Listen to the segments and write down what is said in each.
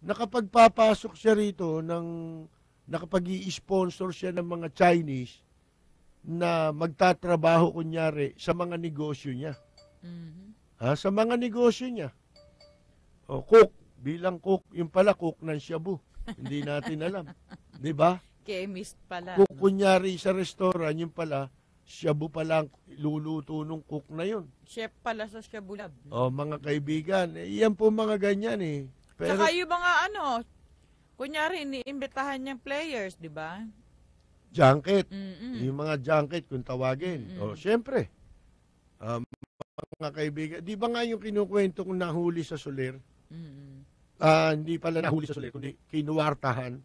nakapagpapasok siya rito nakapag-i-sponsor siya ng mga Chinese na magtatrabaho kunyari sa mga negosyo niya. Sa mga negosyo niya. Cook, bilang cook, yung pala cook ng shabu. Hindi natin alam. 'Di ba? Chemist pala. Cook kunyari sa restaurant, yung pala shabu pala ang luluto ng cook na yun. Chef pala sa Shabu Lab. Mga kaibigan, yan po mga ganyan eh. Pero, saka yung mga kunyari, iniimbitahan niyang players, di ba? Junket. Yung mga junket kung tawagin. Siyempre. Mga kaibigan. Di ba nga yung kinukwento kung nahuli sa Soler? Hindi pala nahuli sa Soler, kundi kinuwartahan.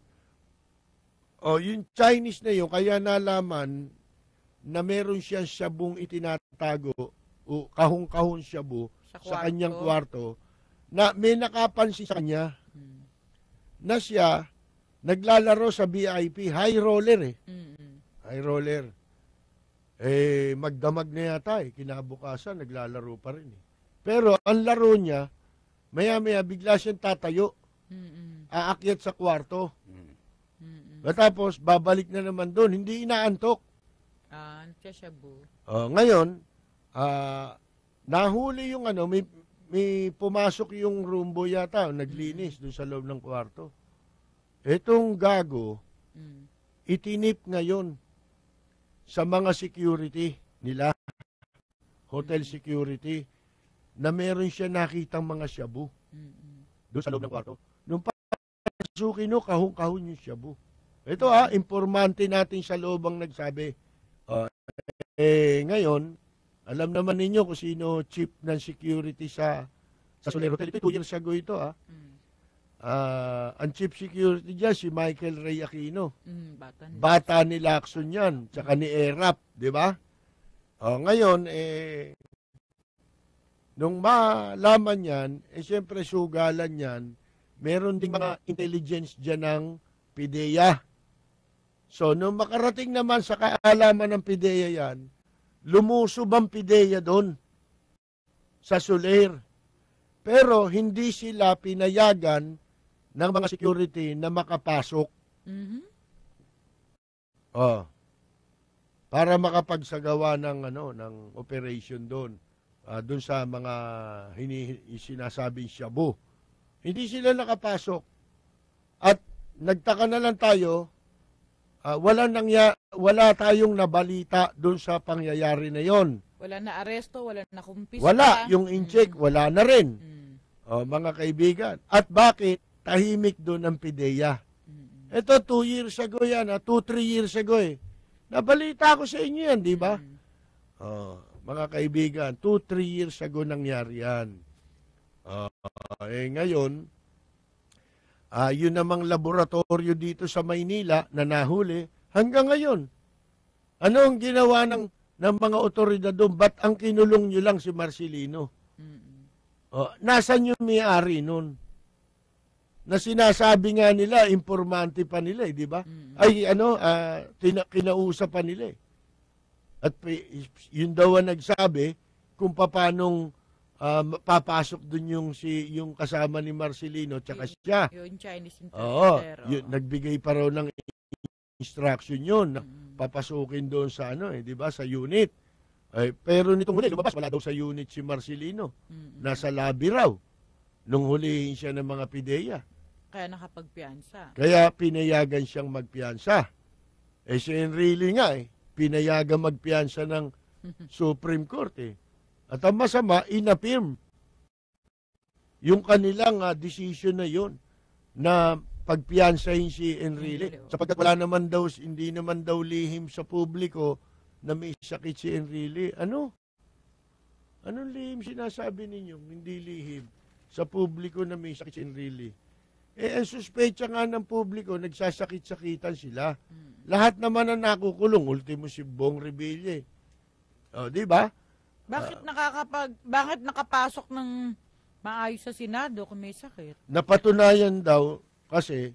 Yung Chinese na yun, kaya nalaman na meron siyang shabong itinatago o kahon-kahon shabu sa kanyang kwarto na may nakapansin sa kanya na siya naglalaro sa VIP, high roller High roller. Magdamag na yata kinabukasan, naglalaro pa rin Pero ang laro niya, maya-maya bigla siyang tatayo. Aakyat sa kwarto. Tapos, babalik na naman doon. Hindi inaantok. Shabu. Ngayon, nahuli yung may pumasok yung rumbo yata, naglinis doon sa loob ng kwarto. Etong gago, itinip ngayon sa mga security nila, hotel security, na meron siya nakitang mga shabu doon sa loob ng kwarto. Nung pasukin kahon-kahon yung shabu. Ito informante natin sa loob ang nagsabi. Ngayon, alam naman ninyo kung sino chief ng security sa Soler Hotel. Ito 2 years ago ito ang chief security dyan, si Michael Ray Aquino. Bata ni Lacson yan, tsaka ni Erap, di ba? Ngayon, nung malaman yan, siyempre sugalan yan, meron ding mga intelligence dyan ng PIDEA. So, nung makarating naman sa kaalaman ng PIDEA yan, lumusob ang PIDEA doon sa Soler. Pero hindi sila pinayagan ng mga security na makapasok. Para makapagsagawa ng operation doon. Doon sa mga sinasabing shabu. Hindi sila nakapasok. At nagtaka na lang tayo, wala tayong nabalita doon sa pangyayari na yon. Wala na aresto, wala na kumpisa. Wala, yung in-check, wala na rin. Mga kaibigan. At bakit tahimik doon ang PIDEA? Ito 2 years ago yan, 2-3 years ago Nabalita ko sa inyo yan, di ba? Mga kaibigan, 2-3 years ago nangyari yan. Ngayon, yun namang laboratorio dito sa Maynila na nahuli hanggang ngayon. Ano ang ginawa ng mga otoridad doon? Ba't ang kinulong nyo lang si Marcelino? Nasaan yung may-ari nun? Na sinasabi nga nila, informante pa nila, di ba? Ay, kinausap pa nila. At yun daw ang nagsabi kung paanong papasok dun yung kasama ni Marcelino tsaka siya. Yung Chinese interpreter. Nagbigay pa raw ng instruction yun na papasukin doon sa di ba, sa unit. Pero nitong huli, lumabas, wala daw sa unit si Marcelino. Nasa lobby raw nung hulihin siya ng mga PIDEA. Kaya nakapagpiansa. Kaya pinayagan siyang magpiansa. Si Enrile nga pinayagan magpiansa ng Supreme Court At ang masama, inapirm yung kanilang decision na yun na pagpiansahin si Enrile. Sapagkat hindi naman daw lihim sa publiko na may sakit si Enrile. Anong lihim sinasabi ninyo? Hindi lihim sa publiko na may sakit si Enrile. Ang suspecha nga ng publiko, nagsasakit-sakitan sila. Lahat naman ang nakukulong. Ultimo si Bong Revilla. Di ba? Bakit nakapasok ng maayos sa Senado kung may sakit? Napatunayan daw kasi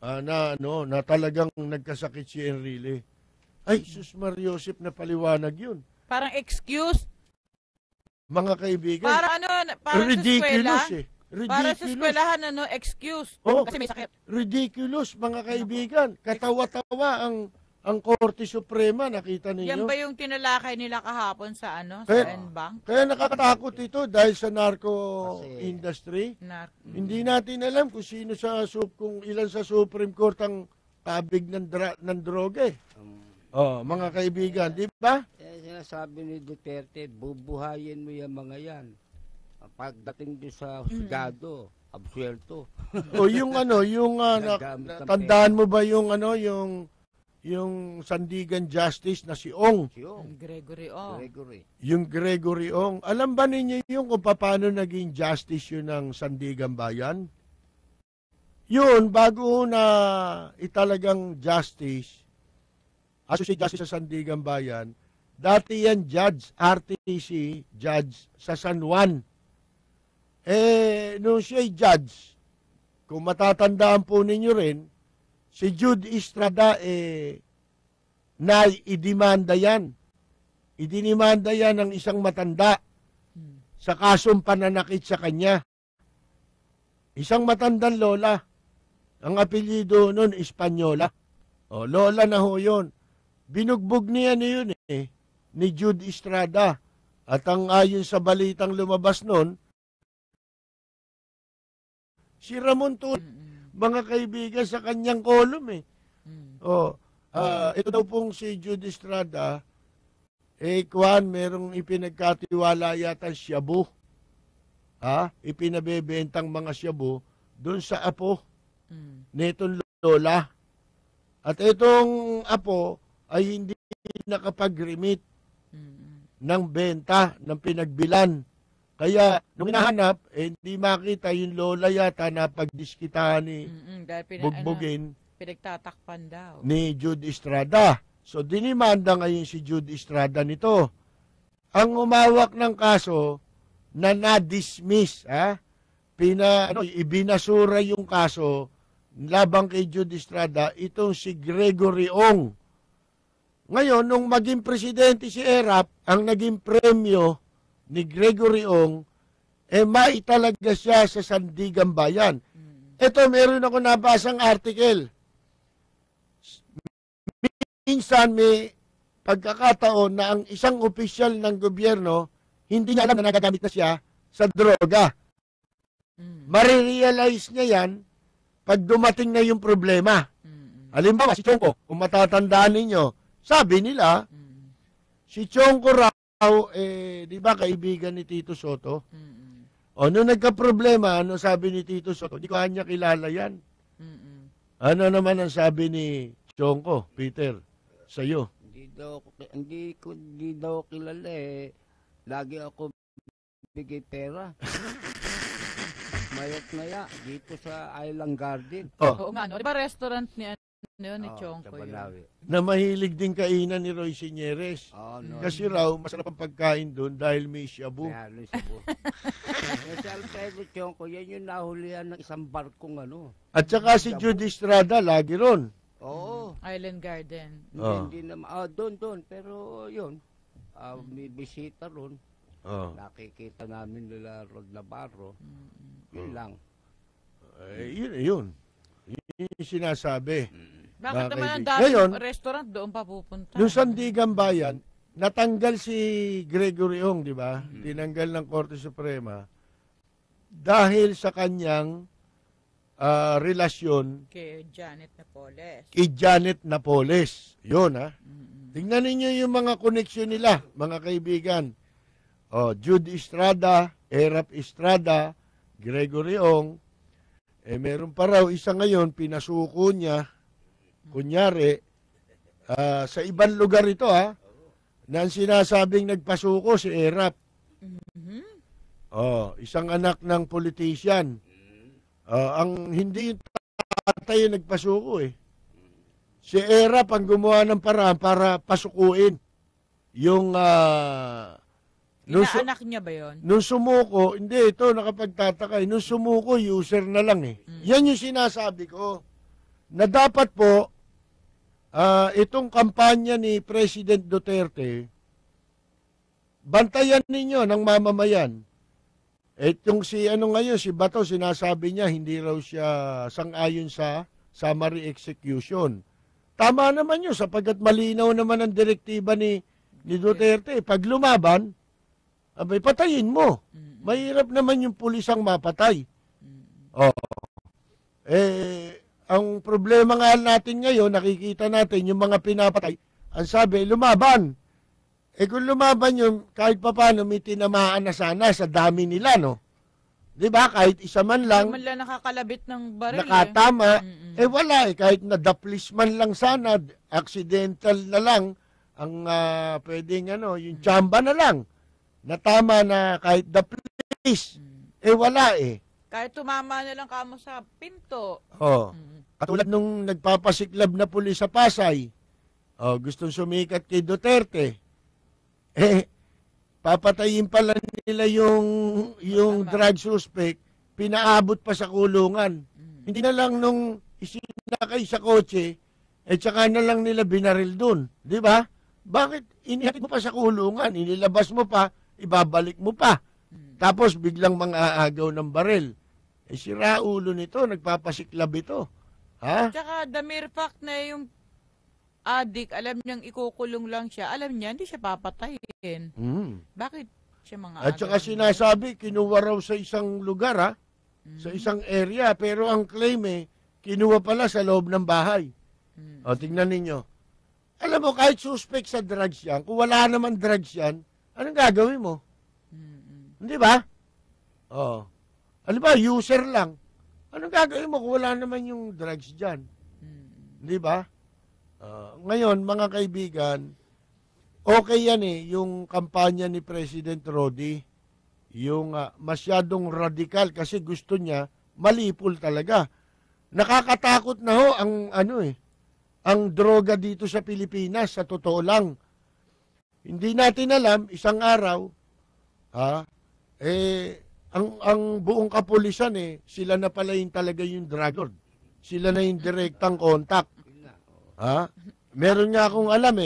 na talagang nagkasakit si Enrile. Ay, Sus Mariosep, na paliwanag yun. Parang excuse? Mga kaibigan. Parang ridiculous sa eskwela? Para sa Ridiculous. eskwelahan, excuse. Oh. Kasi may sakit. Ridiculous, mga kaibigan. Katawa-tawa ang Korte Suprema, nakita Yan ninyo? ba yung tinalakay nila kahapon sa Kaya- N-Bank? Kaya nakakatakot ito dahil sa narco Kasi- industry. Na, Hindi natin alam kung sino kung ilan sa Supreme Court ang tabig ng droga eh. Oh, mga kaibigan, di ba? Sinasabi ni Duterte, bubuhayin mo yung mga yan. Pagdating doon sa husgado, absuelto. O yung Naggamit ng tandaan mo ba yung Sandigan Justice na si Ong? Siyong, Gregory, Gregory. Yung Gregory Ong. Alam ba ninyo yung kung paano naging justice yun ng Sandigan Bayan? Yun, bago na italagang justice, associate justice sa Sandigan Bayan, dati yan judge, RTC judge sa San Juan. Nung siya'y judge, kung matatandaan po ninyo rin, si Jude Estrada, idimanda yan. Idinimanda yan ng isang matanda sa kasong pananakit sa kanya. Isang matandang lola. Ang apelyido nun, Espanyola. O, lola na ho yun. Binugbog niya yun ni Jude Estrada. At ang ayon sa balitang lumabas nun, si Ramon Tulfo, mga kaibigan sa kanyang kolum ito daw pong si Jude Estrada, merong ipinagkatiwala yata shabu. Ipinabebentang mga shabu doon sa apo netong lola. At itong apo ay hindi nakapag-remit ng benta ng pinagbilan. Kaya, nung hinahanap, hindi makita yung lola yata na pagdiskitahan ni bugbugin pinagtatakpan daw. ni Jude Estrada. So, dinimanda ngayon si Jude Estrada nito. Ang umawak ng kaso na na-dismiss, ibinasura yung kaso labang kay Jude Estrada, itong si Gregory Ong. Ngayon, nung maging presidente si Erap, ang naging premyo ni Gregory Ong, maitalaga siya sa Sandigan Bayan. Ito, meron ako nabasang article. Minsan may pagkakataon na ang isang opisyal ng gobyerno, hindi niya alam na nagagamit na siya sa droga. Marirealize niya yan pag dumating na yung problema. Halimbawa, si Chongko, kung matatandaan ninyo, sabi nila, si Chongko raw, di ba kaibigan ni Tito Soto? Nung nagka-problema, ano sabi ni Tito Soto? Di ko kanya kilala yan. Ano naman ang sabi ni Chongko, Peter, sa'yo? Hindi daw kilala Lagi ako bigay pera. Mayat maya dito sa Island Garden. Oo nga, di ba restaurant ni Chongko yun? Na mahilig din kainan ni Roy Sinieres. Kasi raw, masarap ang pagkain doon dahil may shabu. Si Alfredo Chongko, yan yung nahulihan ng isang barkong At saka si Jude Estrada, lagi ron. Oo. Island Garden. Hindi naman. Doon. Pero yun, may bisita ron. Nakikita namin nila Rod Navarro. Yun lang. Yun yung sinasabi. Bakit naman ang Ngayon, daming restaurant doon pa pupunta? yung Sandigan Bayan, natanggal si Gregory Ong, di ba? Tinanggal ng Korte Suprema dahil sa kanyang relasyon Kay Janet Napoles. kay Janet Napoles. Yun, Tingnan ninyo yung mga koneksyon nila, mga kaibigan. Jude Estrada, Erap Estrada, Gregory Ong. Meron pa raw isa ngayon, pinasuko niya, kunyari, sa ibang lugar ito, na ang sinasabing nagpasuko si Erap. Isang anak ng politician. Ang hindi yung tatay yung nagpasuko Si Erap ang gumawa ng paraan para pasukuin yung Inaanak niya ba yun? nung sumuko, hindi ito nakapagtataka. Nung sumuko, user na lang Yan yung sinasabi ko. Na dapat po itong kampanya ni President Duterte, bantayan ninyo ng mamamayan. Yung si ano ngayon, si Bato, sinasabi niya hindi raw siya sang-ayon sa summary execution. Tama naman yun sapagkat malinaw naman ang direktiba ni Duterte. Pag lumaban, abay, patayin mo. Mahirap naman yung pulis ang mapatay. Oh. Ang problema nga natin ngayon, nakikita natin yung mga pinapatay, ang sabi, lumaban. Kung lumaban yun, kahit pa paano, may tinamaan na sana sa dami nila, no? Di ba? Kahit isa man lang. Hindi man lang nakakalabit ng baril. Nakatama. Wala eh. Kahit nadaplis man lang sana, accidental na lang, ang pwedeng yung tsamba na lang. Natama na kahit daplis. Wala eh. Kahit tumama na lang kamo sa pinto. Katulad nung nagpapasiklab na pulis sa Pasay. Gustong sumikat kay Duterte. Papatayin pala nila yung drug suspect, pinaabot pa sa kulungan. Hindi na lang nung isinakay sa kotse, tsaka na lang nila binaril dun. Di ba? Bakit inihatid mo pa sa kulungan? Inilabas mo pa, ibabalik mo pa. Tapos biglang mang-aagaw ng baril. Sira ulo nito, nagpapasiklab ito. Ha? Tsaka the mere fact na yung adik, alam niyang ikukulong lang siya, alam niya, hindi siya papatayin. Bakit siya mga At saka sinasabi, kinuha raw sa isang lugar, sa isang area, pero ang claim kinuha pala sa loob ng bahay. Tingnan ninyo. Alam mo, kahit suspect sa drugs yan, kung wala naman drugs yan, anong gagawin mo? Hindi ba? Alam ba, user lang. Anong gagawin mo kung wala naman yung drugs dyan? Hindi ba? Ngayon, mga kaibigan, okay yan yung kampanya ni President Rodi, yung masyadong radikal kasi gusto niya malipol talaga. Nakakatakot na ho ang droga dito sa Pilipinas, sa totoo lang. Hindi natin alam, isang araw, ang buong kapulisan sila na pala yung talaga yung drug lord. Sila na yung direktang contact. Meron nga akong alam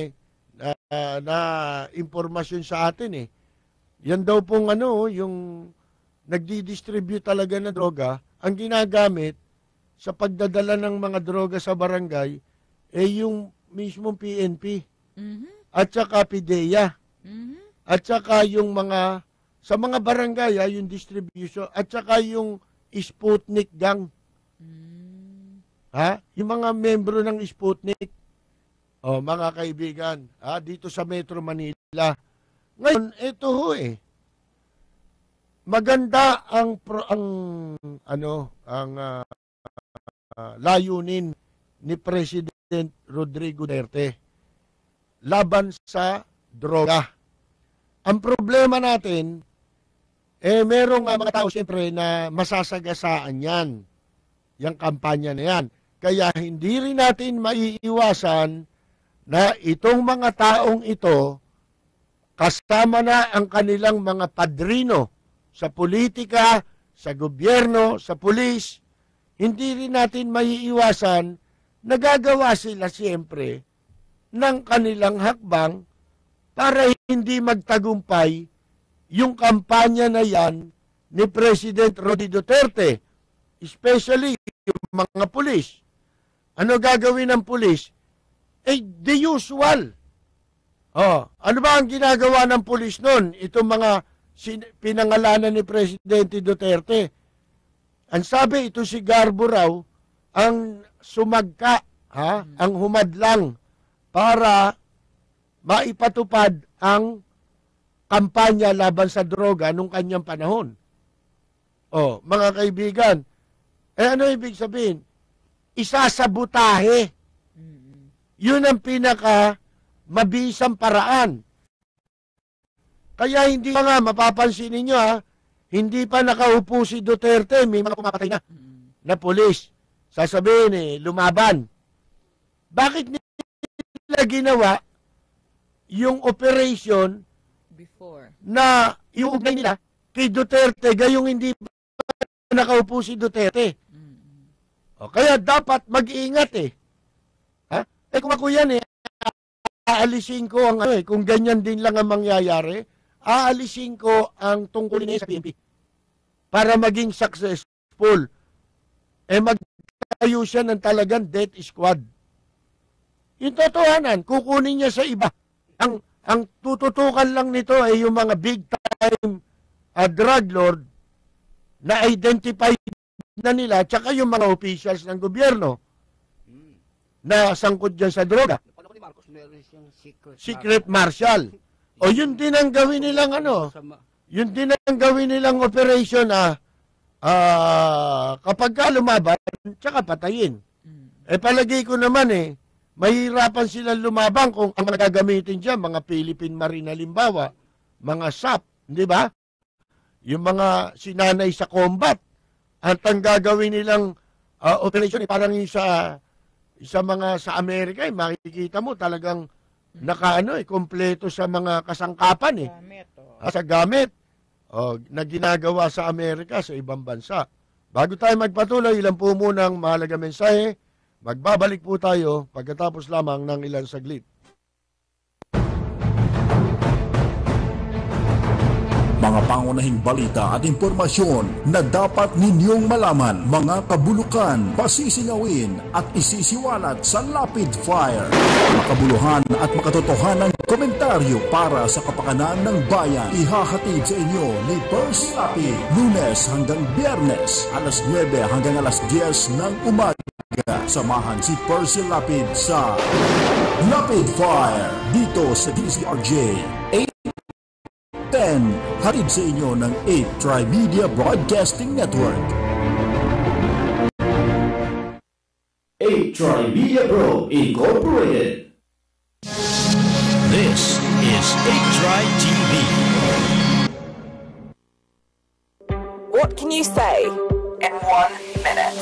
na impormasyon sa atin Yan daw pong yung nagdi-distribute talaga na droga, ang ginagamit sa pagdadala ng mga droga sa barangay yung mismong PNP. At saka PIDEA. At saka yung sa mga barangay yung distribution at saka yung Sputnik gang. Yung mga membro ng Sputnik, mga kaibigan, dito sa Metro Manila. Ngayon, ito maganda ang layunin ni President Rodrigo Duterte laban sa droga. Ang problema natin, merong mga tao siyempre na masasagasaan yan, yung kampanya na yan. Kaya hindi rin natin maiiwasan na itong mga taong ito, kasama na ang kanilang mga padrino sa politika, sa gobyerno, sa pulis, hindi rin natin maiiwasan na gagawa sila siyempre ng kanilang hakbang para hindi magtagumpay yung kampanya na yan ni President Rodi Duterte, especially yung mga pulis. Ano gagawin ng pulis? The usual. Ano ba ang ginagawa ng pulis nun? Itong mga pinangalanan ni Presidente Duterte. Ang sabi, ito si Garbo raw, ang sumagka, ang humadlang para maipatupad ang kampanya laban sa droga nung kanyang panahon. Mga kaibigan, ano ibig sabihin? Isasabotahe. Yun ang pinaka mabisang paraan. Kaya hindi pa nga mapapansin ninyo hindi pa nakaupo si Duterte, may mga pumapatay na pulis. Sasabihin lumaban. Bakit nila ginawa yung operation before na iuugnay nila kay Duterte gayong hindi pa nakaupo si Duterte? Kaya dapat mag-iingat kung ako yan aalisin ko ang kung ganyan din lang ang mangyayari, aalisin ko ang tungkulin niya sa PNP. para maging successful. Magtayo siya ng talagang death squad. Yung totohanan, kukunin niya sa iba. Ang tututukan lang nito ay yung mga big time drug lord na identified na nila, tsaka yung mga officials ng gobyerno na sangkot dyan sa droga. Secret Marshal. O yun din ang gawin nilang yun din ang gawin nilang operation kapag ka lumaban, tsaka patayin. Palagay ko naman mahirapan silang lumabang kung ang mga gagamitin dyan, mga Philippine Marine halimbawa, mga SAP, di ba? Yung mga sinanay sa combat, at ang gagawin nilang operation, parang yung sa mga sa Amerika, makikita mo talagang kompleto sa mga kasangkapan sa gamit na ginagawa sa Amerika, sa ibang bansa. Bago tayo magpatuloy, ilan po muna ang mahalaga mensahe. Magbabalik po tayo pagkatapos lamang ng ilang saglit. Mga pangunahing balita at impormasyon na dapat ninyong malaman, mga kabulukan, pasisingawin at isisiwalat sa Lapid Fire. Makabuluhan at makatotohanang komentaryo para sa kapakanan ng bayan. Ihahatid sa inyo ni Percy Lapid, Lunes hanggang Biyernes, alas 9 hanggang alas 10 ng umaga. Samahan si Percy Lapid sa Lapid Fire dito sa DZRJ 810, hatid sa inyo ng 8 Tri-Media Broadcasting Network. 8 Tri-Media Pro Incorporated. This is 8 Tri TV. What can you say in 1 minute?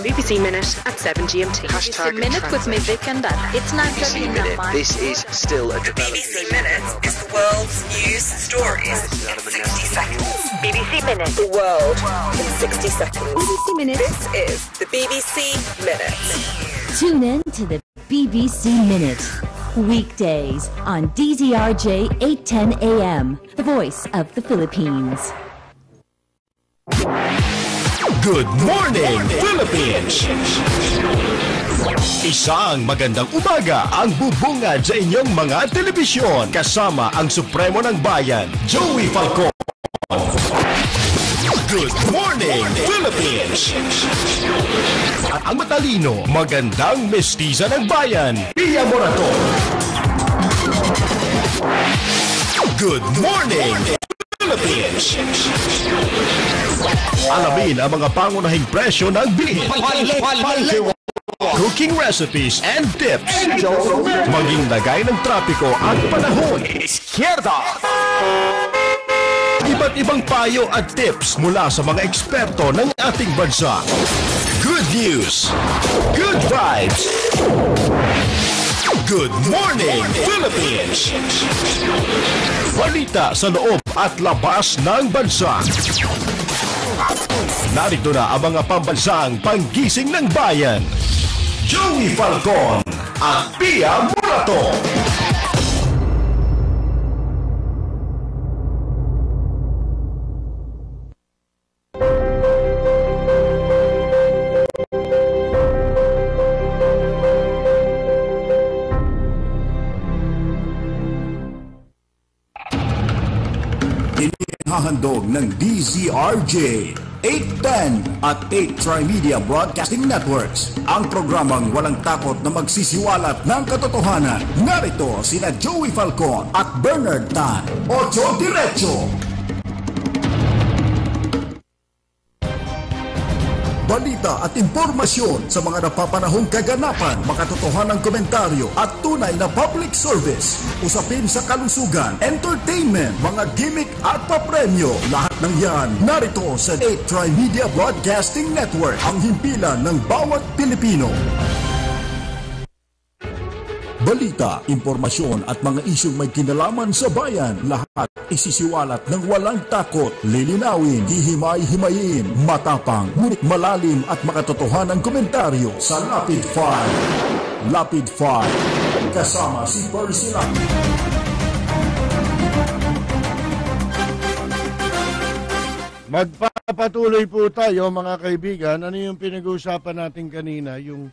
BBC Minute at 7 GMT. Hashtag Minute with me, Vic and Dad. It's not BBC Minute. This is still a BBC Minute is the world's news stories in 60 seconds. BBC Minute. The world in 60 seconds. BBC Minute. This is the BBC Minute. Tune in to the BBC Minute. Weekdays on DZRJ 810 AM. The voice of the Philippines. Good morning, Philippines! Isang magandang umaga ang bubungad sa inyong mga telebisyon kasama ang Supremo ng Bayan, Joey Falcon. Good morning, Philippines! At ang matalino, magandang mestiza ng bayan, Pia Morato. Good morning, Philippines! Alamin ang mga pangunahing presyo ng bilihin, cooking recipes and tips, maging lagay ng trapiko at panahon. Izquierda! Iba't ibang payo at tips mula sa mga eksperto ng ating bansa. Good news, good vibes. Good morning, Philippines! Balita sa loob at labas ng bansa. Narito na ang mga pambansang panggising ng bayan. Joey Falcon at Pia Morato. Hahandog ng DZRJ 810 at 8 Tri-Media Broadcasting Networks. Ang programang walang takot na magsisiwalat ng katotohanan. Narito sina Joey Falcon at Bernard Tan. Ocho Diretso. Balita at impormasyon sa mga napapanahong kaganapan, makatotohanang komentaryo at tunay na public service. Usapin sa kalusugan, entertainment, mga gimmick at papremyo. Lahat ng yan narito sa 8 Tri-Media Broadcasting Network, ang himpilan ng bawat Pilipino. Balita, impormasyon at mga isyong may kinalaman sa bayan, lahat isisiwalat ng walang takot, lilinawin, hihimay-himayin, matapang, ngunit malalim at makatotohanang komentaryo sa Lapid Fire. Lapid Fire, kasama si Percy Lapid. Magpapatuloy po tayo mga kaibigan. Ano yung pinag-uusapan natin kanina? Yung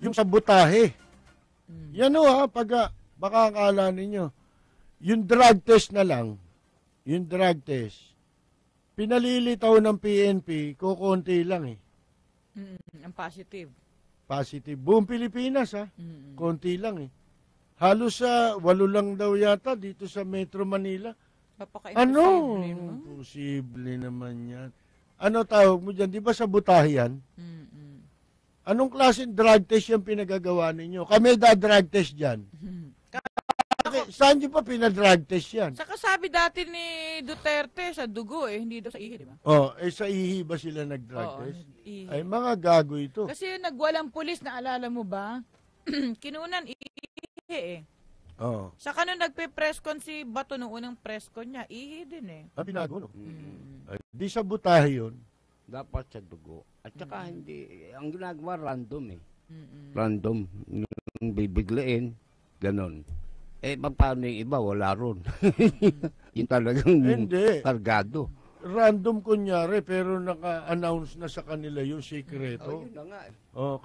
sabotahe. Yan o baka akala ninyo. Yung drug test na lang, yung drug test, pinalilitaw ng PNP, kukunti lang Ang positive. Positive. Buong Pilipinas konti lang Halos 8 lang daw yata dito sa Metro Manila. Imposible naman yan. Ano tawag mo dyan? Di ba sabotahe yan? Anong klaseng drug test yung pinagagawa ninyo? Kami drug test dyan. Saan nyo pa pinadrug test yan? Saka sabi dati ni Duterte sa dugo hindi daw sa ihi, di ba? Sa ihi ba sila nag-drug test? Ihi. Ay, mga gago ito. Kasi yung nagwalang pulis, naalala mo ba? Kinunan ihi Saka nung nagpe-press con si Bato nung unang press con niya, ihi din Binago, no? Di sabotahe yun. Dapat sa dugo. At saka hindi, ang ginagawa random Random. Yung bibiglain, ganon. Paano yung iba? Wala ron. Yung talagang kargado. Random kunyari, pero naka-announce na sa kanila yung sikreto. Yun na nga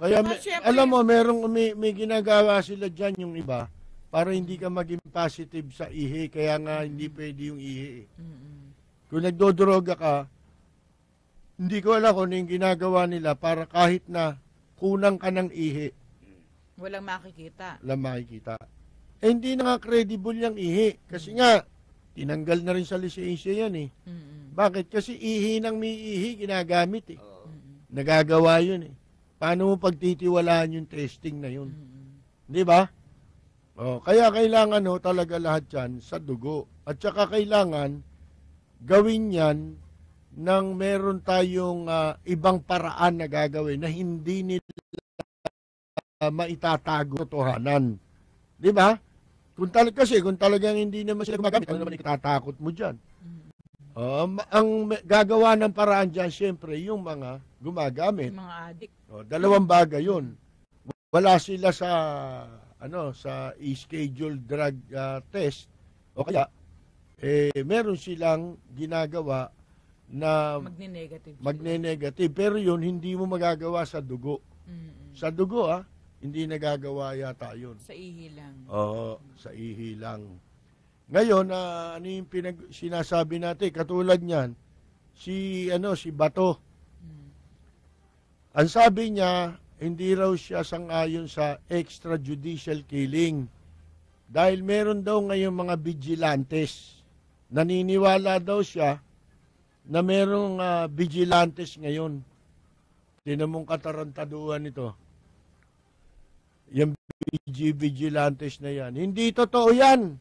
kaya alam mo, may ginagawa sila dyan yung iba para hindi ka maging positive sa ihi. Kaya nga hindi pwede yung ihi. Kung nagdodroga ka, hindi ko alam kung yung ginagawa nila para kahit na kunang ka ng ihi. Walang makikita. Hindi na nga credible yung ihi. Kasi nga, tinanggal na rin sa lisensya yan Bakit? Kasi ihi ng may ihi, ginagamit Nagagawa yun Paano mo pagtitiwalaan yung testing na yun? Di ba? Kaya kailangan talaga lahat yan sa dugo. At saka kailangan gawin yan nang meron tayong ibang paraan na gagawin na hindi nila maitatago totohanan. Di ba? Kung talagang hindi naman sila gumagamit, ano naman itatakot mo dyan? Ang gagawa ng paraan dyan, siyempre, yung mga gumagamit. Mga adik. Dalawang bagay yun. Wala sila sa scheduled drug test. O kaya, meron silang ginagawa na magne-negative. Pero yun, hindi mo magagawa sa dugo. Sa dugo, hindi nagagawa yata yun. Sa ihi lang. Oo, sa ihi lang. Ngayon, ano yung sinasabi natin? Katulad niyan, si Bato. Ang sabi niya, hindi raw siya sang-ayon sa extrajudicial killing. Dahil meron daw ngayon mga vigilantes. Naniniwala daw siya na merong vigilantes ngayon. Tinan mong katarantaduhan nito. Yung vigilantes na yan. Hindi totoo yan.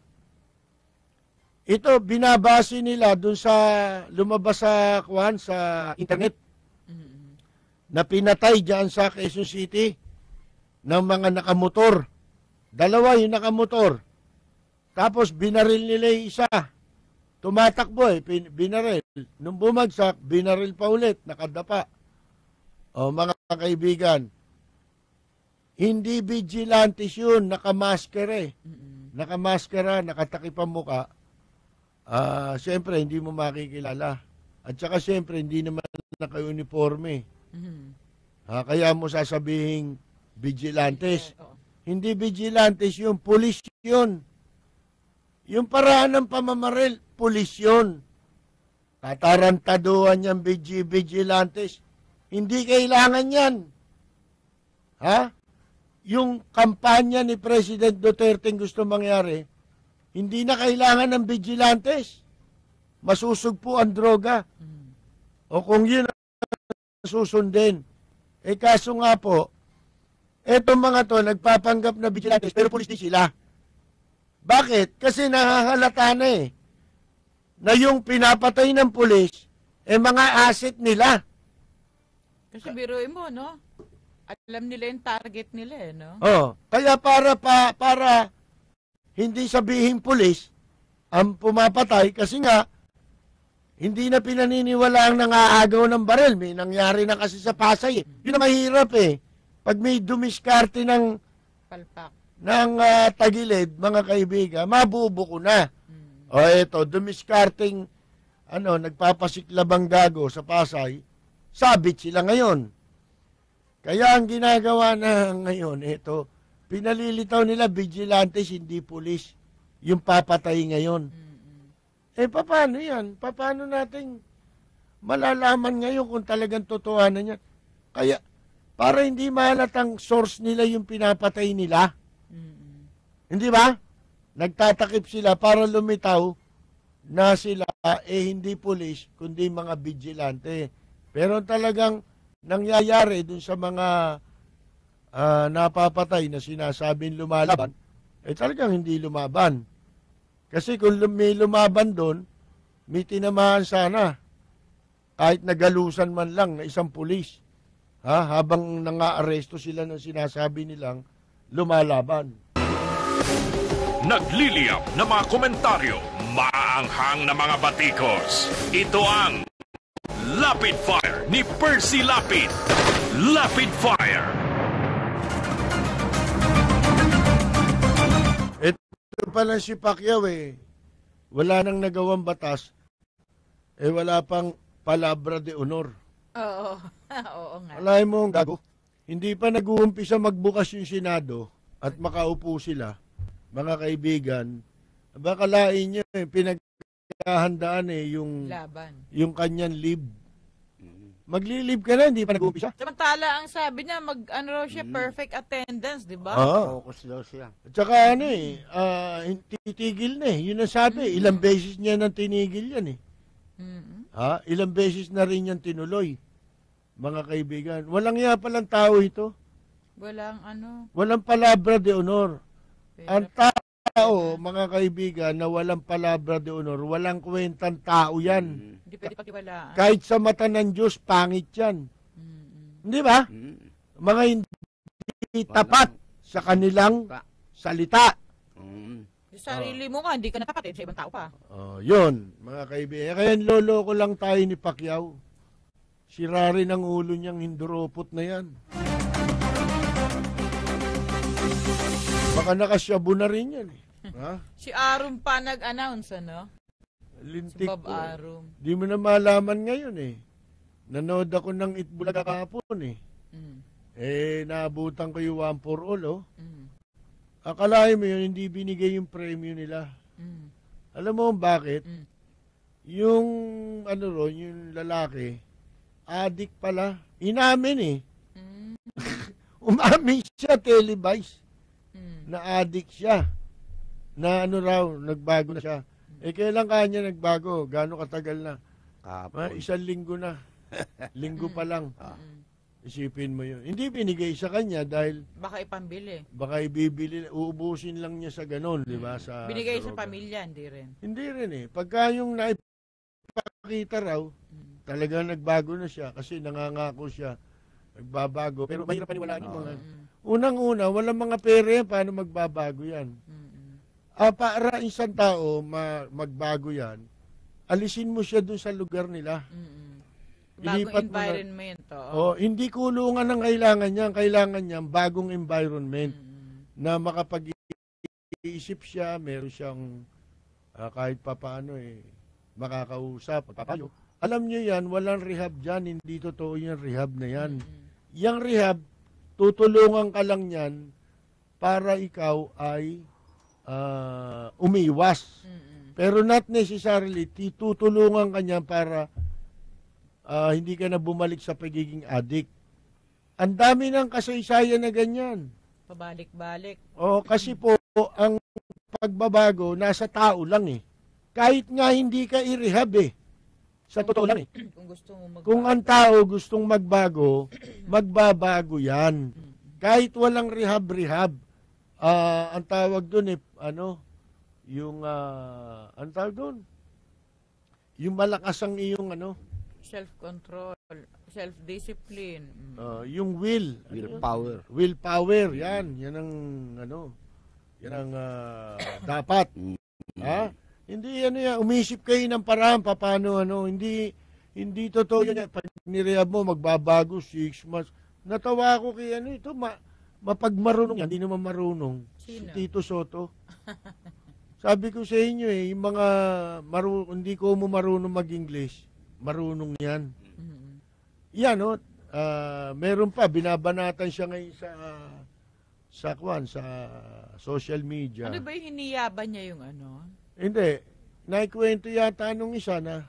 Ito, binabase nila dun sa lumabas sa internet na pinatay dyan sa Quezon City ng mga nakamotor. 2 yung nakamotor. Tapos binaril nila yung isa. Tumatakbo binaril. Nung bumagsak, binaril pa ulit, nakadapa. Mga kaibigan, hindi vigilantes yun, nakamaskere. Nakamaskara, nakatakip ang muka. Siyempre, hindi mo makikilala. At saka siyempre, hindi naman naka-uniforme. Kaya mo sasabihin, vigilantes. Hindi vigilantes yun, pulis yun. Yung paraan ng pamamaril, pulis yun. Tatarantaduhan niyang vigilantes. Hindi kailangan yan. Yung kampanya ni President Duterte gusto mangyari, hindi na kailangan ng vigilantes. Masusugpo ang droga. O kung yun ang susundin. Kaso nga po, etong mga to, nagpapanggap na vigilantes, pero pulis din sila. Bakit? Kasi nahahalata na na yung pinapatay ng pulis, mga asset nila. Kasi biruin mo, no? Alam nila yung target nila, no? Kaya para hindi sabihin pulis ang pumapatay kasi nga hindi na pinaniniwala ang nangaagaw ng baril. May nangyari na kasi sa Pasay. Yun na mahirap Pag may dumiskarte ng palpak ng tagilid, mga kaibigan, mabubuko na. Ito, dumiskarting nagpapasiklabang gago sa Pasay, sabit sila ngayon. Kaya ang ginagawa na ngayon, ito, pinalilitaw nila vigilantes, hindi pulis, yung papatay ngayon. Paano yan? Paano natin malalaman ngayon kung talagang totohanan yan? Kaya, para hindi mahalatang source nila yung pinapatay nila. Hindi ba? Nagtatakip sila para lumitaw na sila hindi pulis, kundi mga vigilante. Pero talagang nangyayari dun sa mga napapatay na sinasabing lumalaban, talagang hindi lumaban. Kasi kung may lumaban doon, may tinamaan sana. Kahit nagalusan man lang na isang pulis. Habang nang-aaresto sila ng sinasabi nilang lumalaban. Nagliliyap na mga komentaryo, maanghang na mga batikos. Ito ang Lapid Fire ni Percy Lapid. Lapid Fire. Ito pala si Pacquiao wala nang nagawang batas, wala pang palabra de honor. Oo. Oo nga. Alay mo ang gago. Hindi pa nag-uumpisa magbukas yung Senado at makaupo sila, mga kaibigan. Baka lain niya pinaghahandaan yung laban. Yung kanyan leave. Maglilib ka na, hindi pa nag-uumpisa. Samantala, ang sabi niya, perfect attendance, di ba? Focus daw siya. At saka titigil na Yun ang sabi. Ilang beses niya nang tinigil yan Ilang beses na rin yan tinuloy. Mga kaibigan. Walang iya palang tao ito. Walang palabra de honor. Ang tao, mga kaibigan, na walang palabra de honor, walang kwentang tao yan. Hindi pwede pagtiwalaan. Kahit sa mata ng Diyos, pangit yan. Hindi ba? Mga hindi tapat sa kanilang salita. Sa sarili mo nga, hindi ka natapat sa ibang tao pa. Yun, mga kaibigan. Kaya loloko lang tayo ni Pacquiao. Sira rin ang ulo niyang hinduropot na yan. Baka nakasyabu na rin yan Si Arum pa nag-announce, Lintik si Bob Arum. Di mo na malaman ngayon Nanood ako ng Itbulaga kahapon naabutan ko yung 1 for all Akalain mo yun, hindi binigay yung premyo nila. Alam mo bakit? Yung yung lalaki, addict pala. Inamin Umamin siya, televised. Na addict siya. Na nagbago na siya. Kailan kanya nagbago? Gaano katagal na? 1 linggo na. Linggo pa lang. Isipin mo yun. Hindi binigay sa kanya dahil baka ipambili. Baka ibibili, uubusin lang niya sa ganon, di ba? Binigay sa pamilya, hindi rin. Hindi rin Pagka yung naipakita raw, talagang nagbago na siya kasi nangangako siya. Nagbabago. Pero mahirap paniwalaan yung mga... Unang-una, walang mga pera yan, paano magbabago yan? Para isang tao magbago yan, alisin mo siya dun sa lugar nila. Bagong environment. Hindi kulungan ang kailangan niya. Ang kailangan niya, bagong environment na makapag-iisip siya, meron siyang kahit papaano makakausap, papayo. Alam niyo yan, walang rehab dyan. Hindi totoo yung rehab na yan. Yang rehab, tutulungan ka lang yan para ikaw ay umiwas. Pero not necessarily, tutulungan ka niya para hindi ka na bumalik sa pagiging addict. Ang dami ng kasaysayan na ganyan. Pabalik-balik. Kasi po, ang pagbabago nasa tao lang Kahit nga hindi ka i-rehab Sa totoo lang Kung gusto mo magbago. Kung ang tao gustong magbago, magbabago yan. Kahit walang rehab. Ang tawag doon ang tawag doon? Yung malakas ang iyong self-control, self-discipline. Yung will. Willpower. Willpower, yan. Yan ang, yan ang dapat. Hindi, umisip kayo ng paraan, paano, hindi totoo yan. Pag nirehab mo, magbabago, 6 months. Natawa ako kay mapagmarunong yan, hindi naman marunong. Sino? Si Tito Soto. Sabi ko sa inyo yung mga hindi ko marunong mag-English, marunong yan. Yan, meron pa, binabanatan siya ngayon sa social media. Ano ba yung hiniyaban niya yung ano? Hindi. Naikwento yata nung isa na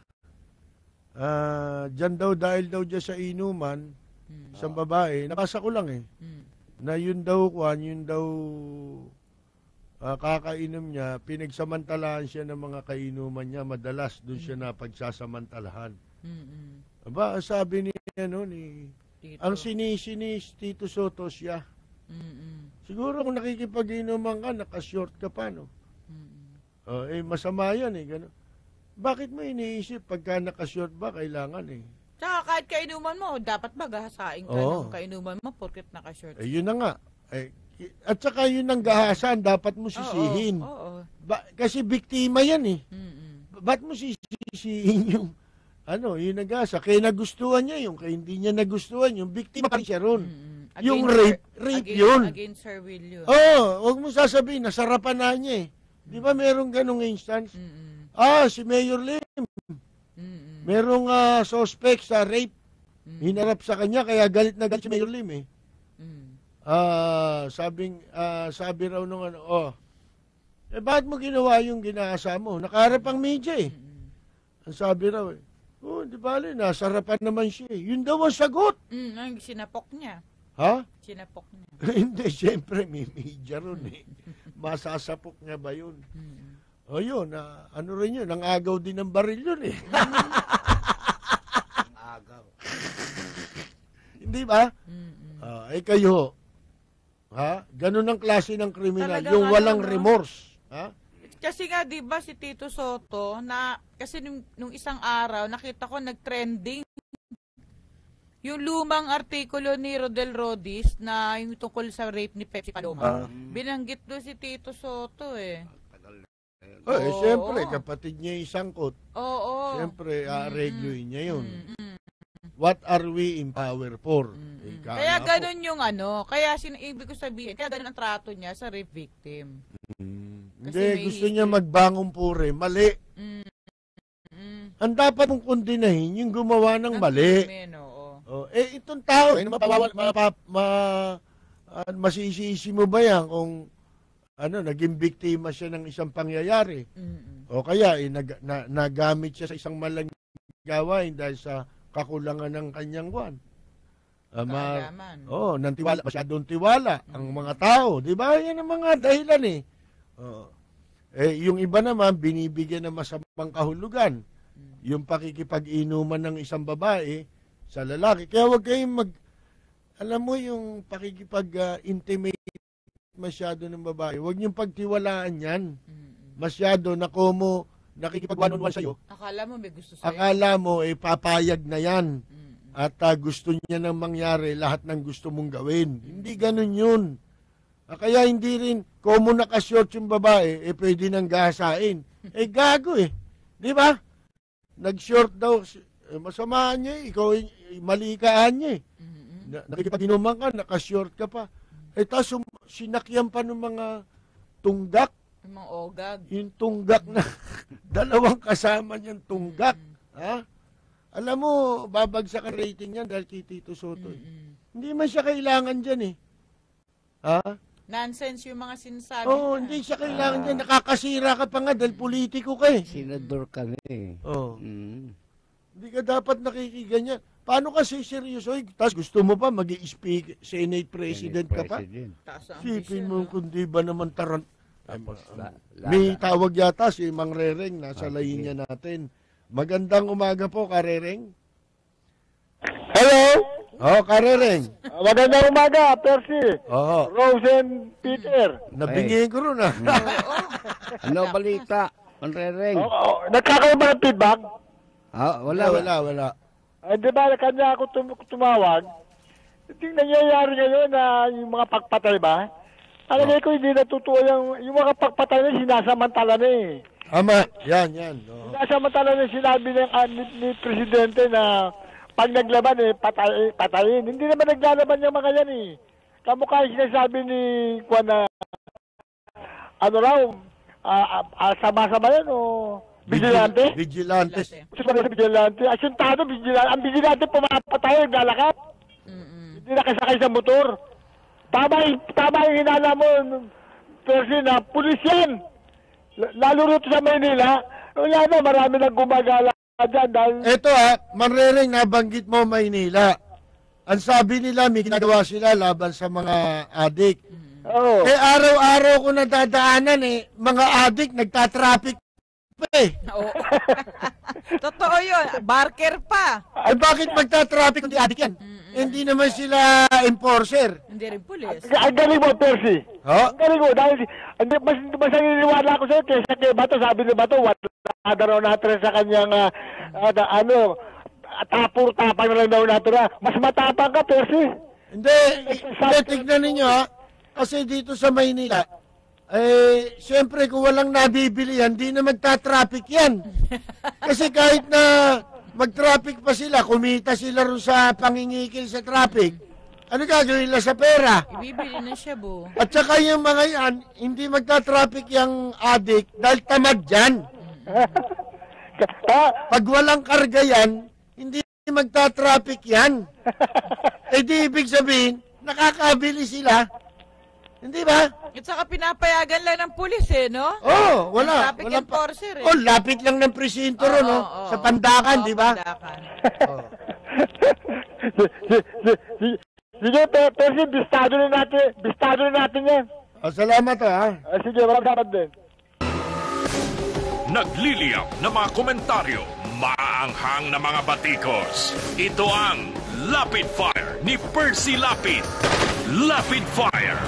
dyan daw dahil daw dyan sa inuman, isang babae, nabasa ko lang na yun daw kakainom niya, pinagsamantalahan siya ng mga kainuman niya, madalas doon siya na pagsasamantalahan. Aba, sabi niya ni Tito. Ang sinisinis Tito Soto siya. Siguro kung nakikipag-inuman ka, nakashort ka pa, no? Masama yan gano'n. Bakit mo iniisip pagka nakashort ba, kailangan Tsaka kahit kainuman mo, dapat ba gahasain ka ng kainuman mo porket nakashort? Yun na nga. At saka yun ang gahasan, dapat mo sisihin. Kasi biktima yan Ba't mo sisihin yung yung nagasa? Kaya nagustuhan niya yung, kaya hindi niya nagustuhan yung, biktima pa siya ron. Yung rape yun. Against Sir Will yun. Huwag mo sasabihin, nasarapan na niya Di ba merong ganong instance? Si Mayor Lim. Merong suspect sa rape. Hinarap sa kanya, kaya galit na galit si Mayor Lim sabi raw nung bakit mo ginawa yung ginasa mo? Nakaharap ang media Ang sabi raw di bale, nasarapan naman siya Yun daw ang sagot. Sinapok niya. Ha? Sinapok niya. Hindi, siyempre may media ron Masasapok niya ba yun? Yun, ano rin yun, ang agaw din ng baril yun Agaw. Hindi ba? Kayo, ganun ang klase ng kriminal, yung walang remorse. Kasi nga, di ba si Tito Soto, kasi nung isang araw, nakita ko nag-trending yung lumang artikulo ni Rodel Rodis na yung tungkol sa rape ni Pepsi Paloma. Binanggit doon si Tito Soto siyempre, kapatid niya yung sangkot. Siyempre, aregluin niya yun. What are we in power for? Kaya ganun yung kaya ibig ko sabihin, kaya ganun ang trato niya sa rape victim. Hindi, gusto niya magbangong pure, mali. Ang dapat mong kundinahin yung gumawa ng mali. Itong tao, masisisi mo ba yan kung naging biktima siya ng isang pangyayari? O kaya, nagamit siya sa isang malang gawain dahil sa kakulangan ng kanyang nantiwala, masyadong tiwala ang mga tao. Di ba? Yan ang mga dahilan yung iba naman, binibigyan ng masamang kahulugan. Yung pakikipag-inuman ng isang babae sa lalaki. Kaya huwag kayong alam mo yung pakikipag-intimate masyado ng babae. Huwag niyong pagtiwalaan yan. Masyado na kumo nakikipag-one-on-one sa'yo. Akala mo may gusto sa'yo. Akala mo, papayag na yan. At gusto niya nang mangyari lahat ng gusto mong gawin. Hindi ganun yun. Kaya hindi rin, kumo nakashort yung babae, pwede nang gahasain. Gago Di ba? Nag-short daw, masamaan niya ikaw, malikaan niya nakikipag-inuman ka, nakashort ka pa. Tapos sinakyan pa ng mga tunggak. Yung mga ogag. Yung tunggak na, dalawang kasama niyang tunggak. Alam mo, babagsak ang rating niyan dahil kay Tito Soto. Hindi man siya kailangan dyan Nonsense yung mga sinasabi. Hindi siya kailangan dyan. Nakakasira ka pa nga dahil politiko ka Senador ka na Hindi ka dapat nakikiganyan. Paano kasi seryoso? Tapos gusto mo pa mag-i-speak Senate President ka pa? Sipin mo kung di ba naman may tawag yata si Mang Rereng, nasa linya natin. Magandang umaga po, Karereng. Hello? Karereng. Magandang umaga, Percy. Rosen Peter. Nabingin ko rin Ano balita, Mang Rereng? Nagkakaroon ba ng feedback? Wala. Di ba, kanya ako tumawag. Yung nangyayari ngayon na yung mga pagpatay ba? Alagay ko hindi natutuwa yung mga pagpatay na sinasamantala na Ama, yan. Sinasamantala na sinabi ni Presidente na pag naglaban patayin. Hindi naman naglalaban yung mga yan Kamukha yung sinasabi ni Kwan na sama-sama yan o vigilante? Vigilante. Vigilante. Asyuntado, vigilante. Ang vigilante pumapatay, naglalakad. Hindi nakasakay sa motor. Tama yung hinala mo, Percy, na pulis yan. Lalo rito sa Maynila, wala na, marami nang gumagala dyan. Dahil... Ito Manrereng, nabanggit mo Maynila. Ang sabi nila, may ginagawa sila laban sa mga adik. Oh. Araw-araw ko nadadaanan mga adik nagtatraffic pa Oo. Totoo yun. Barker pa. Ay bakit magtatraffic kung di adik yan? Hindi naman sila enforcer. Hindi rin pulis. Ang galing mo, Percy. Ang galing mo. Dahil mas naniniwala ko sa'yo kaysa kay Bato. Sabi ni Bato, wala raw natin sa kanyang tapang na lang daw natin. Mas matapang ka, Percy. Hindi, tignan ninyo kasi dito sa Maynila, siyempre kung walang nabibili yan, di na magta-traffic yan. Kasi kahit na mag-traffic pa sila, kumita sila rin sa pangingikil sa traffic, ano gagawin nila sa pera? Ibibili na siya, bo. At saka yung mga yan, hindi magta-traffic yung adik dahil tamad yan. Pag walang karga yan, hindi magta-traffic yan. Di ibig sabihin, nakakabili sila. Hindi ba? At saka pinapayagan lang ng pulis no? Oo, wala. Traffic enforcer lapit lang ng presinto ron, sa Pandakan, di ba? Pandakan. Sige, Percy, bistado na natin yan. Salamat sige, maraming salamat din. Nagliliyap na mga komentaryo, maanghang na mga batikos. Ito ang Lapid Fire ni Percy Lapid. Lapid Fire.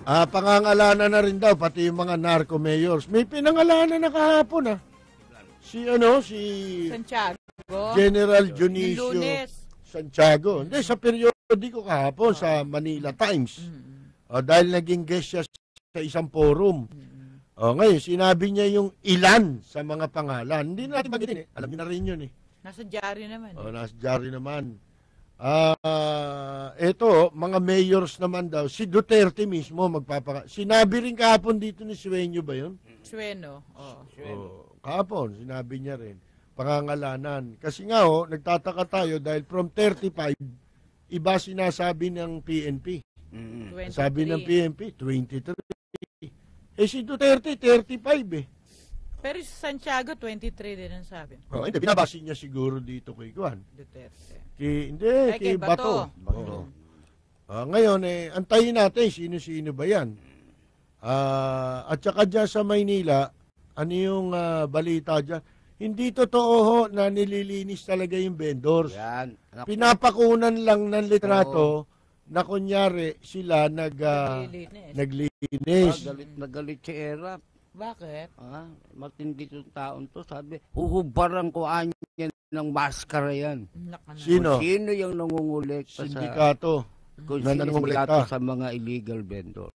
Pangangalanan na rin daw pati yung mga narco mayors. May pinangalanan na kahapon Si Santiago. General Dionisio Santiago. Hindi, sa periodiko kahapon sa Manila Times. Dahil naging guest siya sa isang forum. Ngayon, sinabi niya yung ilan sa mga pangalan. Hindi natin bagitin Alam niyo na rin yun Nasa diary naman. Nasa diary naman. Ito, mga mayors naman daw. Si Duterte mismo sinabi rin kahapon dito ni Sueño ba yun? Sueno. Kahapon, sinabi niya rin. Pangangalanan. Kasi nga nagtataka tayo dahil from 35, iba sinasabi ng PNP. Sabi ng PNP, 23. Si Duterte, 35 Pero si Santiago, 23 din ang sabi. Hindi, binabasi niya siguro dito kay Juan. Duterte. Kay Bato. Ngayon, antayin natin sino-sino ba yan. At saka dyan sa Maynila, ano yung balita dyan? Hindi totoo na nililinis talaga yung vendors. Yan. Pinapakunan lang ng litrato na kunyari sila naglinis. Galit na galit si Erap. Bakit? Matindi itong taon to. Sabi, huhubaran ko niya ng maskara yan. Sino? Sino yung nangungulit sindikato. Sindikato sa mga illegal vendor.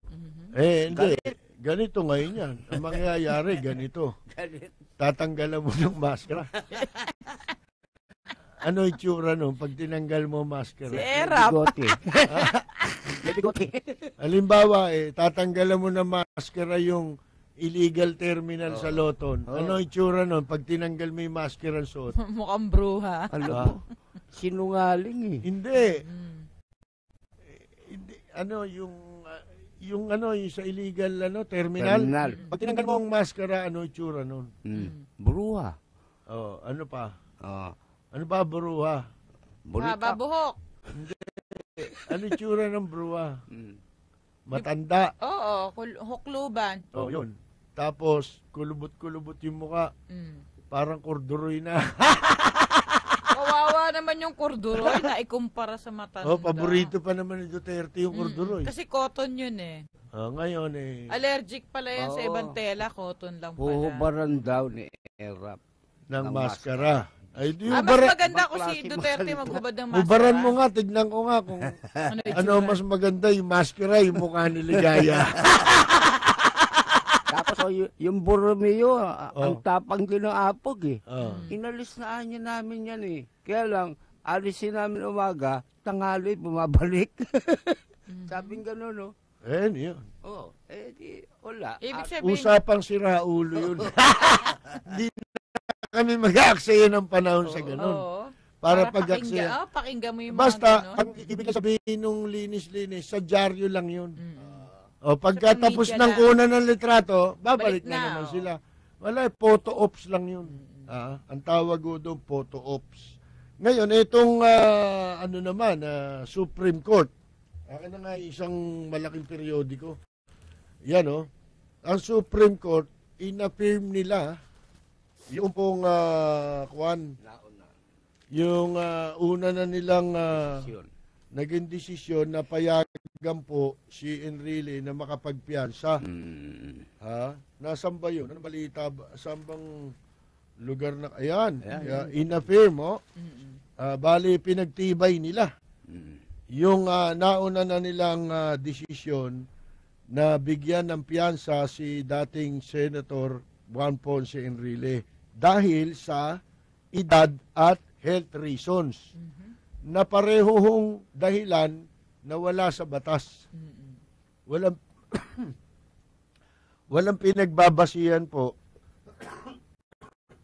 Hindi. Ganito ngayon yan. Ang mangyayari, ganito. Tatanggalan mo ng maskara. Ano itsura nung pag tinanggal mo maskara? Si Erap. Halimbawa, tatanggalan mo ng maskara yung illegal terminal sa Loton. Ano itsura nun pag tinanggal mo yung maskara suot? Mukhang bruha. Sinungaling Hindi. Yung sa illegal terminal. Pag tinanggal mo ang maskara, ano itsura nun? Bruha. Ano pa? Ano ba bruha? Buhok. Hindi. Ano itsura ng bruha? Matanda. Oo, hukluban. Yun. Tapos, kulubot-kulubot yung mukha. Parang korduroy na. Kawawa naman yung korduroy na ikumpara sa matanda. Paborito pa naman ni Duterte yung korduroy. Kasi cotton yun Ngayon allergic pala yan sa ibang tela, cotton lang pala. Huhubaran daw ni Erap ng maskara. Ay, mas maganda ko si Duterte maghubad ng maskara. Hubaran mo nga, tignan ko nga kung ano mas maganda, yung maskara, yung mukha ni Ligaya. Tapos yung Borromeo, ang tapang din ng apog Inalis na niya namin yan Kaya lang, alisin namin umaga, tanghali, bumabalik. Sabing gano'n, no? Yun. Oo. Di, wala. Ibig sabihin, Usapang sira ulo yun. Hindi na kami mag-aaksaya ng panahon sa ganun. Para pag-aksaya. Pakinggan mo yung basta, mga ang ibig sabihin nung linis-linis, sa dyaryo lang yun. Pagkatapos ng una ng litrato, babalik na naman sila. Wala, photo ops lang yun. Ang tawag ko doon, photo ops. Ngayon, itong Supreme Court. Akin na nga isang malaking periodiko. Yan ang Supreme Court, in-affirm nila yung pong yung una na nilang naging desisyon na payagan po si Enrile na makapagpiyansa. Nasaan ba yun? Ano balita ba? Saan bang lugar na? Ayan. In-affirm bali pinagtibay nila. Yung nauna na nilang desisyon na bigyan ng piyansa si dating Senator Juan Ponce Enrile dahil sa edad at health reasons na parehong dahilan na wala sa batas. Walang pinagbabasihan po.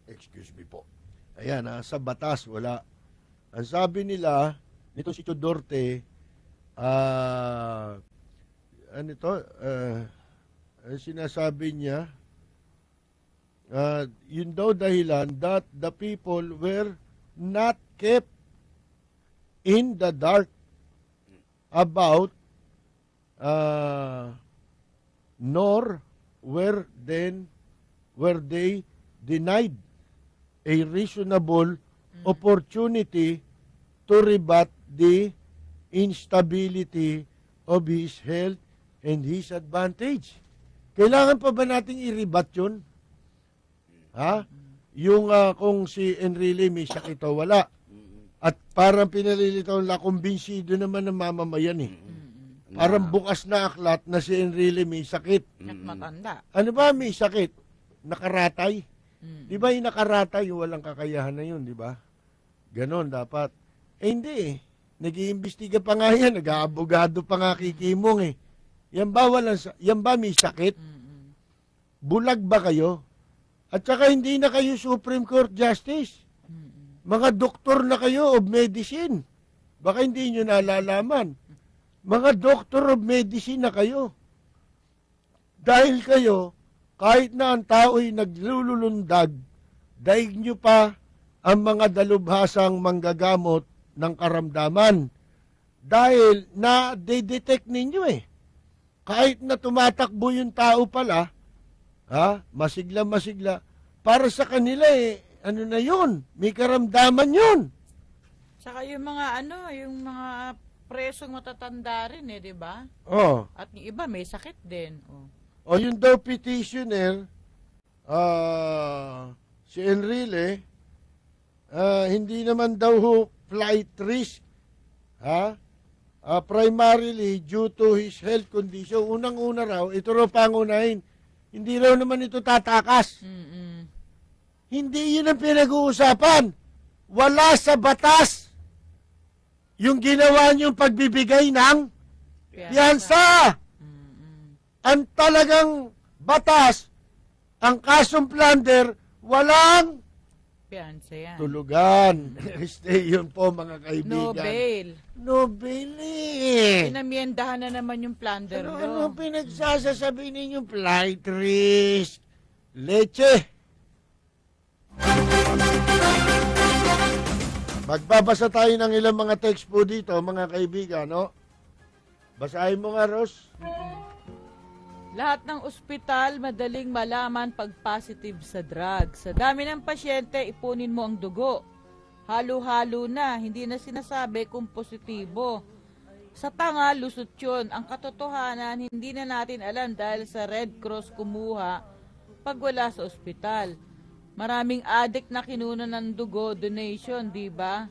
Excuse me po. Ayan, sa batas wala. Ang sabi nila nito si Tudorte, sinasabi niya, yun daw dahilan that the people were not kept in the dark about nor were they denied a reasonable opportunity to rebut the instability of his health and his advantage. Kailangan pa ba nating i-rebut yun? Yung kung si Enrile may sakit o wala. At parang pinalilitaw na kumbinsido naman ng mamamayan Parang bukas na aklat na si Enrile may sakit. At matanda. Ano ba may sakit? Nakaratay. Di ba yung nakaratay, yung walang kakayahan na yun, di ba? Ganon dapat. Hindi Nag-iimbestiga pa nga yan, nag-aabogado pa nga kikimong Yan ba may sakit? Bulag ba kayo? At saka hindi na kayo Supreme Court Justice. Mga doktor na kayo of medicine. Baka hindi nyo nalalaman. Mga doctor of medicine na kayo. Dahil kayo, kahit na ang tao'y naglulundag, daig nyo pa ang mga dalubhasang manggagamot ng karamdaman. Dahil na-detect ninyo Kahit na tumatakbo yung tao pala, masigla-masigla, para sa kanila ano na yun, may karamdaman yun. Saka yung mga yung mga presong matatanda rin di ba? At yung iba may sakit din. Yung daw petitioner, si Enrile, hindi naman daw flight risk, primarily due to his health condition. Unang-una raw, ito raw pangunahin, hindi raw naman ito tatakas. Hindi yun ang pinag-uusapan. Wala sa batas yung ginawa niyong pagbibigay ng piyansa. Ang talagang batas, ang kasong plunder, walang piyansa yan. Tulugan. Stay yun po mga kaibigan. No bail. No bail Pinamiendahan na naman yung plunder mo. Ano pinagsasasabi ninyong flight risk? Leche. Magbabasa tayo ng ilang mga text po dito, mga kaibigan, Basahin mo nga, Ros. Lahat ng ospital madaling malaman pag positive sa drugs. Sa dami ng pasyente, ipunin mo ang dugo. Halo-halo na, hindi na sinasabi kung positibo. Sa tanga, lusot yun. Ang katotohanan, hindi na natin alam dahil sa Red Cross kumuha pag wala sa ospital. Maraming addict na kinuha ng dugo, donation, di ba?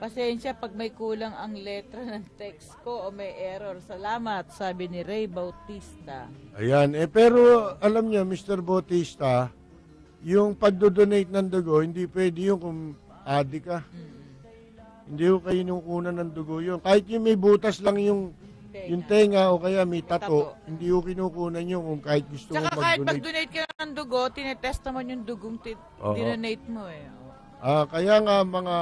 Pasensya pag may kulang ang letra ng text ko o may error. Salamat, sabi ni Ray Bautista. Ayan, pero alam niyo, Mr. Bautista, yung pagdodonate ng dugo, hindi pwede yung kung addict ka. Hindi ko kayo nung una ng dugo yun. Kahit yung may butas lang yung yung tenga o kaya may tato, hindi ko kinukunan yun kung kahit gusto mo mag-donate. Tsaka kahit mag-donate ka ng dugo, tinetest naman yung dugong dinonate mo eh. Kaya nga mga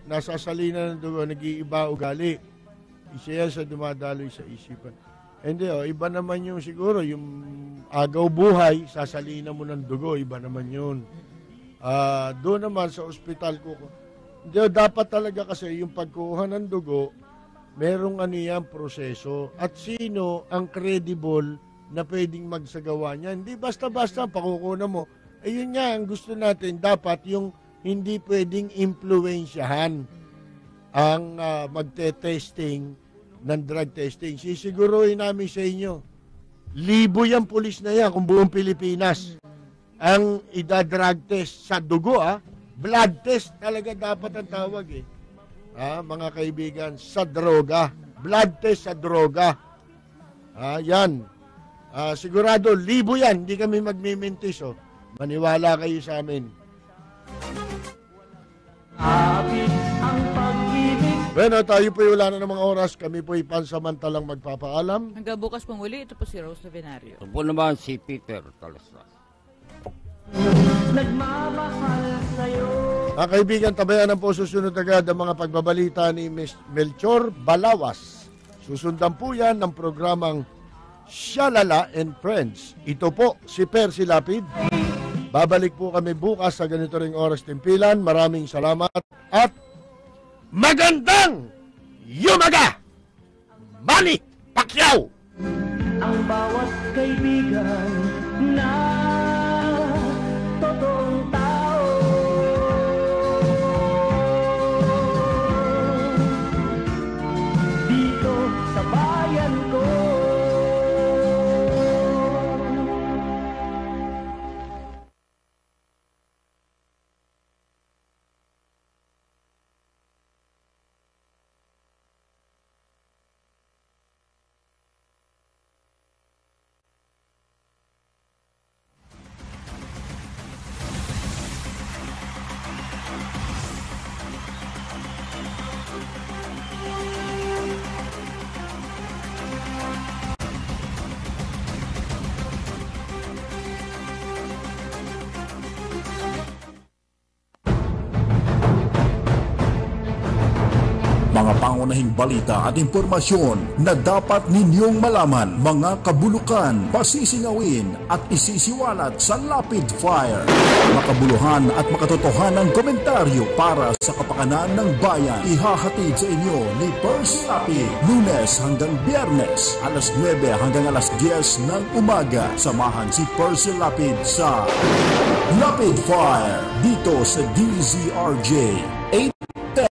nasasali na ng dugo, nag-iiba ugali. Isa yan sa dumadaloy sa isipan. Hindi, iba naman yung siguro, yung agaw buhay, sasalinan mo ng dugo, iba naman yun. Doon naman sa ospital ko, hindi, dapat talaga kasi yung pagkuha ng dugo, merong yan proseso. At sino ang credible na pwedeng magsagawa niya? Hindi basta-basta pakukunan mo. Ayun nga, ang gusto natin, dapat yung hindi pwedeng impluensyahan ang magte-testing ng drug testing. Sisiguruhin namin sa inyo, 1,000 yung pulis na yan kung buong Pilipinas ang ida-drug test sa dugo, blood test talaga dapat ang tawag mga kaibigan, sa droga. Blood test sa droga. Yan. Sigurado, 1,000 yan. Hindi kami magmimintis. Maniwala kayo sa amin. Bueno, tayo po wala na ng mga oras. Kami po pansamantalang magpapaalam. Hanggang bukas pong uli, ito po si Rose Venario. Ito po naman si Peter Talaslas. Nagmamahal sa'yo. Mga kaibigan, tabayan ang po susunod agad ang mga pagbabalita ni Melchor Balawas. Susundan po yan ng programang Shalala and Friends. Ito po si Percy Lapid. Babalik po kami bukas sa ganito ring oras timpilan. Maraming salamat at magandang yumaga! Manny Pacquiao! Ang bawat kaibigan na totoong tao dito sa bayan ko. Mga pangunahing balita at impormasyon na dapat ninyong malaman, mga kabulukan, pasisingawin at isisiwalat sa Lapid Fire. Makabuluhan at makatotohanang komentaryo para sa kapakanan ng bayan. Ihahatid sa inyo ni Percy Lapid, Lunes hanggang Biyernes, alas 9 hanggang alas 10 ng umaga. Samahan si Percy Lapid sa Lapid Fire dito sa DZRJ